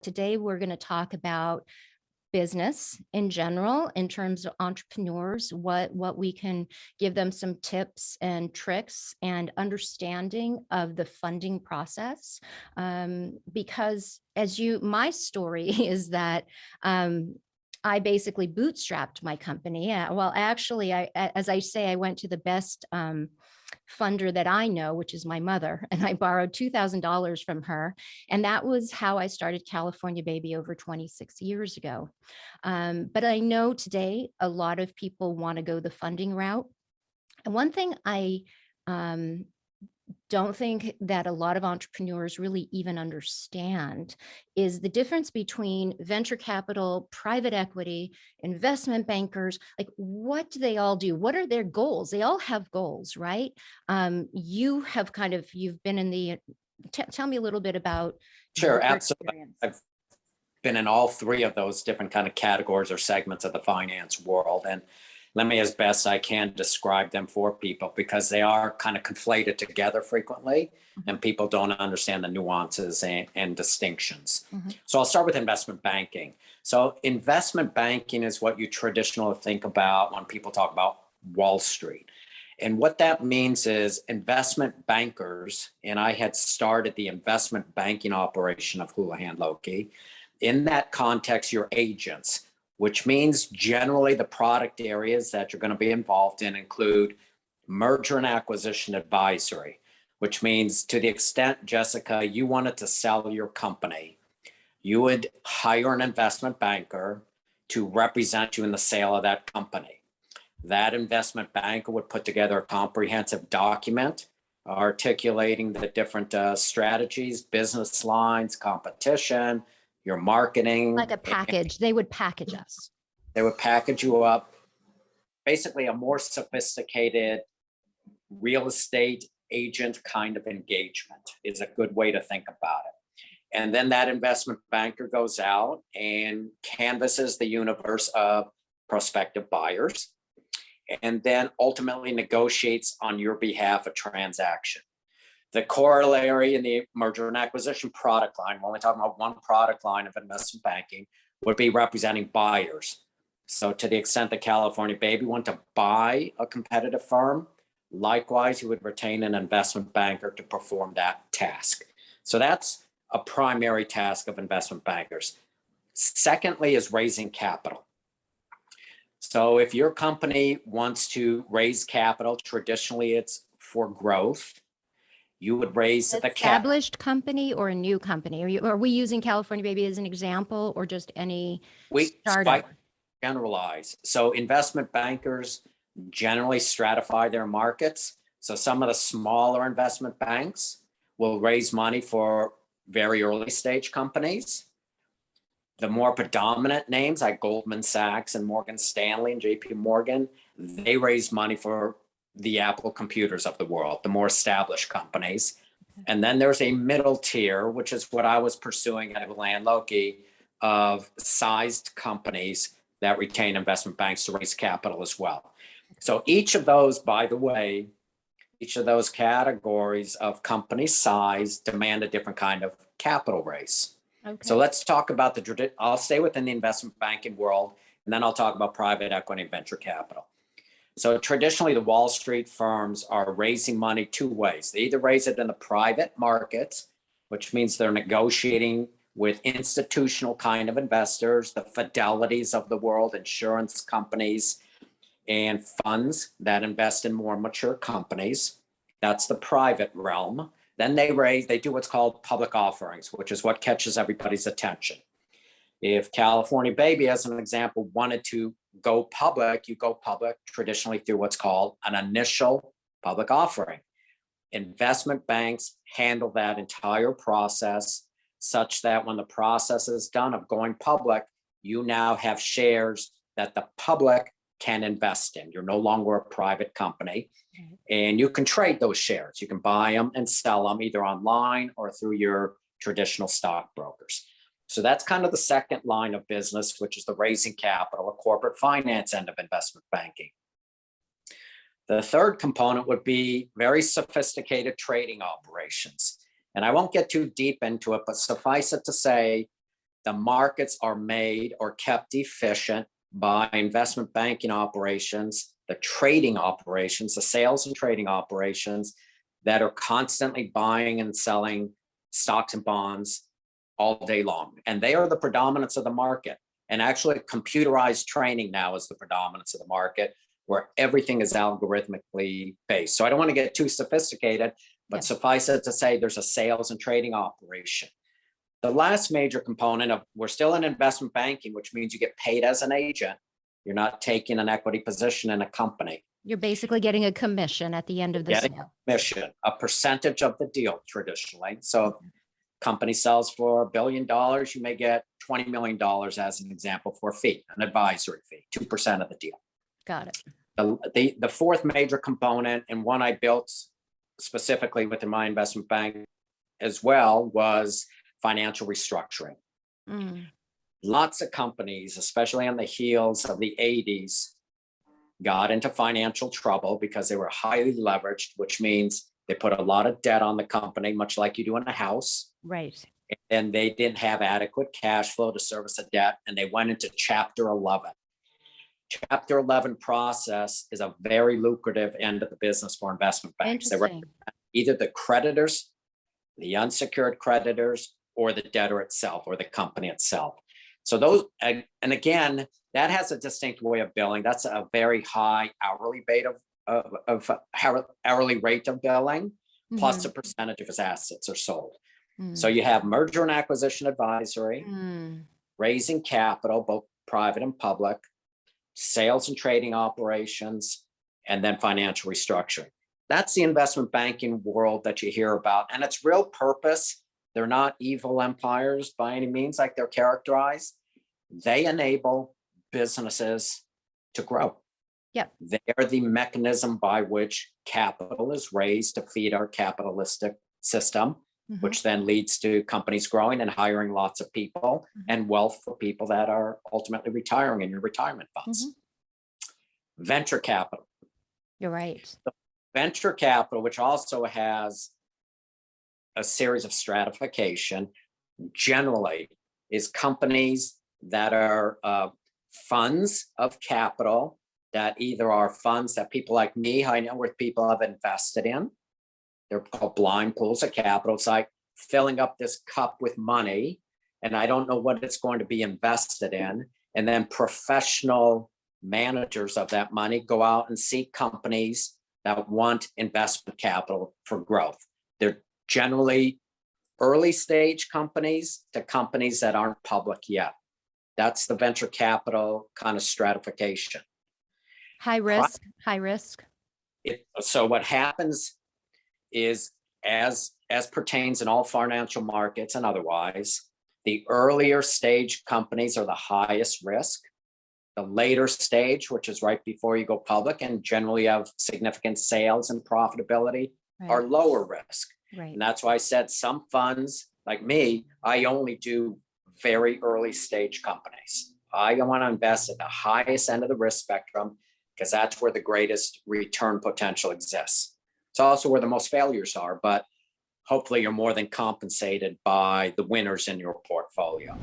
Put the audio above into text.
Today, we're going to talk about business in general, in terms of entrepreneurs, what we can give them some tips and tricks and understanding of the funding process. Because my story is that I basically bootstrapped my company. Well, actually, as I say, I went to the best funder that I know, which is my mother, and I borrowed $2,000 from her. And that was how I started California Baby over 26 years ago. But I know today a lot of people want to go the funding route. And one thing I don't think that a lot of entrepreneurs really even understand is the difference between venture capital, private equity, investment bankers. Like, what do they all do? What are their goals? They all have goals, right? You've been in the, tell me a little bit about Sure, your absolutely. experience. I've been in all three of those different kind of categories or segments of the finance world. And let me, as best I can, describe them for people, because they are kind of conflated together frequently, and people don't understand the nuances and distinctions. So I'll start with investment banking. So investment banking is what you traditionally think about when people talk about Wall Street. And what that means is investment bankers, and I had started the investment banking operation of Houlihan Lokey. In that context, you're agents, which means generally the product areas that you're going to be involved in include merger and acquisition advisory, which means, to the extent, Jessica, you wanted to sell your company, you would hire an investment banker to represent you in the sale of that company. That investment banker would put together a comprehensive document articulating the different strategies, business lines, competition, your marketing. Like a package. They would package us. They would package you up. Basically, a more sophisticated real estate agent kind of engagement is a good way to think about it. And then that investment banker goes out and canvasses the universe of prospective buyers, and then ultimately negotiates on your behalf a transaction. The corollary in the merger and acquisition product line, we're only talking about one product line of investment banking, would be representing buyers. So to the extent that California Baby want to buy a competitive firm, likewise, you would retain an investment banker to perform that task. So that's a primary task of investment bankers. Secondly is raising capital. So if your company wants to raise capital, traditionally it's for growth. You would raise the established company or a new company? Are we using California Baby as an example, or just any startup? Generalize. So investment bankers generally stratify their markets. So some of the smaller investment banks will raise money for very early stage companies. The more predominant names like Goldman Sachs and Morgan Stanley and JP Morgan, they raise money for the Apple computers of the world, the more established companies. And then there's a middle tier, which is what I was pursuing at Houlihan Lokey, of sized companies that retain investment banks to raise capital as well. So each of those, by the way, each of those categories of company size demand a different kind of capital raise. Okay. So let's talk about I'll stay within the investment banking world, and then I'll talk about private equity and venture capital. So traditionally, the Wall Street firms are raising money two ways. They either raise it in the private markets, which means they're negotiating with institutional kind of investors, the Fidelities of the world, insurance companies, and funds that invest in more mature companies. That's the private realm. Then they do what's called public offerings, which is what catches everybody's attention. If California Baby, as an example, wanted to go public, you go public traditionally through what's called an initial public offering. Investment banks handle that entire process such that when the process is done of going public, you now have shares that the public can invest in. You're no longer a private company, and you can trade those shares. You can buy them and sell them either online or through your traditional stockbrokers. So that's kind of the second line of business, which is the raising capital, a corporate finance end of investment banking. The third component would be very sophisticated trading operations. And I won't get too deep into it, but suffice it to say, the markets are made or kept efficient by investment banking operations, the trading operations, the sales and trading operations that are constantly buying and selling stocks and bonds all day long. And they are the predominance of the market. And actually, computerized trading now is the predominance of the market, where everything is algorithmically based. So I don't want to get too sophisticated, but suffice it to say there's a sales and trading operation. The last major component of, we're still in investment banking, which means you get paid as an agent. You're not taking an equity position in a company. You're basically getting a commission at the end of the Getting sale. a commission, a percentage of the deal traditionally. So company sells for $1 billion, you may get $20 million as an example for a fee, an advisory fee, 2% of the deal. Got it. The fourth major component, and one I built specifically within my investment bank as well, was financial restructuring. Lots of companies, especially on the heels of the 80s, got into financial trouble because they were highly leveraged, which means they put a lot of debt on the company, much like you do in a house. Right. And they didn't have adequate cash flow to service the debt, and they went into Chapter 11. Chapter 11 process is a very lucrative end of the business for investment banks. They were either the creditors, the unsecured creditors, or the debtor itself, or the company itself. So those, and again, that has a distinct way of billing. That's a very high hourly rate of billing, plus a percentage of his assets are sold. So you have merger and acquisition advisory, raising capital, both private and public, sales and trading operations, and then financial restructuring. That's the investment banking world that you hear about. And its real purpose, they're not evil empires by any means like they're characterized. They enable businesses to grow. They are the mechanism by which capital is raised to feed our capitalistic system, which then leads to companies growing and hiring lots of people and wealth for people that are ultimately retiring in your retirement funds. Venture capital. You're right. Venture capital, which also has a series of stratification, generally is companies that are funds of capital that either are funds that people like me, high net worth people, have invested in. They're called blind pools of capital. It's like filling up this cup with money, and I don't know what it's going to be invested in. And then professional managers of that money go out and seek companies that want investment capital for growth. They're generally early stage companies to companies that aren't public yet. That's the venture capital kind of stratification. High risk, high risk. So what happens is, as pertains in all financial markets and otherwise, the earlier stage companies are the highest risk. The later stage, which is right before you go public and generally have significant sales and profitability, are lower risk. And that's why I said some funds like me, I only do very early stage companies. I want to invest at the highest end of the risk spectrum because that's where the greatest return potential exists. It's also where the most failures are, but hopefully you're more than compensated by the winners in your portfolio.